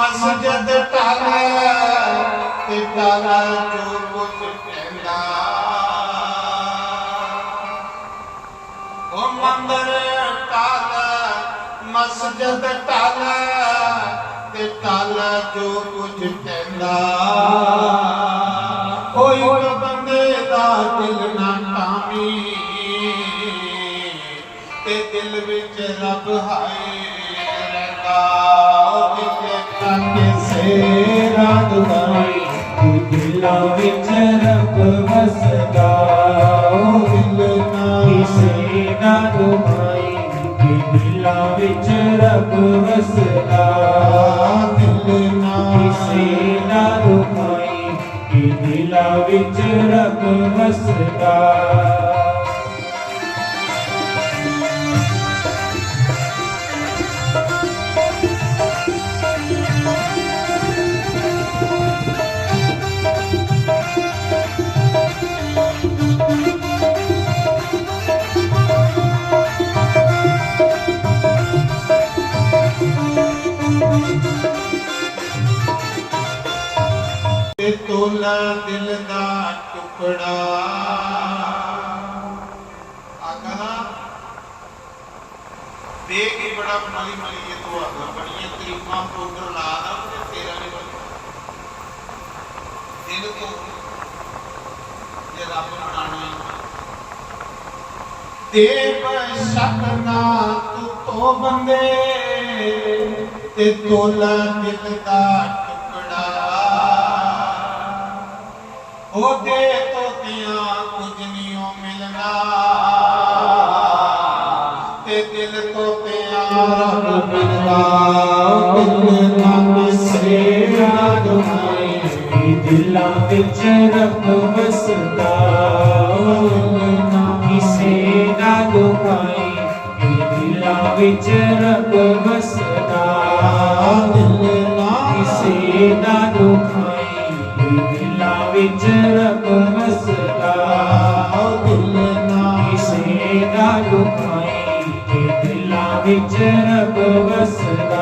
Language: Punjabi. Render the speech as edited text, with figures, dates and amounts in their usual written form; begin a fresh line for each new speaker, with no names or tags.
ਮਸਜਿਦ ਟਾਲੇ ਤੇ ਟਾਲਾ ਜੋ ਕੁਛ ਕਹਿੰਦਾ ਉਹ ਮੰਦਰ ਟਾਲੇ ਮਸਜਿਦ ਟਾਲੇ ਤੇ ਟਾਲਾ ਜੋ ਕੁਛ ਕਹਿੰਦਾ ਕੋਈ ਬੰਦੇ ਦਾ ਦਿਲ ਨਾ ਟਾਮੀ ਤੇ ਦਿਲ ਵਿੱਚ ਰੱਬ ਹਾਏ
ਕਿਸੇ ਰਾਤ ਮਾਈ ਦਿਲਾਂ ਵਿੱਚ ਰੱਬ ਵਸਦਾ ਦਿਲ ਨਾ ਕਿਸੇ ਰਾਤ ਮਾਈ ਦਿਲਾਂ ਵਿੱਚ ਰੱਬ ਵਸਦਾ ਦਿਲ ਨਾ ਕਿਸੇ ਰਾਤ ਮਾਈ ਦਿਲਾਂ ਵਿੱਚ ਰੱਬ ਵਸਦਾ
ਤੋਲਾ ਦਿਲ ਦਾ ਟੁਕੜਾ ਆਖਣਾ ਦੇਖ ਹੀ ਬੜਾ ਮਲੀ ਮਲੀ ਇਹ ਤੋਂ ਆਗਾ ਬੜੀਆਂ ਤਰੀਫਾਂ ਪਾਊਡਰ ਲਾ ਦਾ ਉਹਨੇ ਤੇਰਾ ਨਹੀਂ ਬਣੀ ਦਿਲ ਤੋਂ ਜੇ ਰੱਬ ਬਣਾਣਾ ਦੇਵ ਸ਼ਕਨਾ ਤੂੰ ਤੋ ਬੰਦੇ ਤੇ ਤੋਲਾ ਦਿਲ ਦਾ ਉਹਦੇ ਤੋਤਿਆਂ ਕੁਝ ਨਹੀਂ ਮਿਲਣਾ ਤੇ ਦਿਲ ਤੋਤਿਆਂ ਰੱਬ ਮਿਲਦਾ ਦਿਲ ਨਾ ਕਿਸੇ ਰਾਤ ਮਾਈ
ਦਿਲਾਂ ਵਿੱਚ ਰੱਬ ਵਸਦਾ ਨਾ ਕਿਸੇ ਦਾ ਦੁਖਾਈ ਦਿਲਾਂ ਵਿੱਚ ਰੱਬ ਵਸਦਾ ਦਿਲ ਨਾ ਕਿਸੇ ਦਾ ਦੁਖਾਈ ਦਿਲਾਂ ਵਿੱਚ ਰੱਬ ਵਸਦਾ ਦਿਲ ਨਾ ਕਿਸੇ ਦਾ ਦੁਖਾਈ ਦਿਲਾਂ ਵਿੱਚ ਰੱਬ ਵਸਦਾ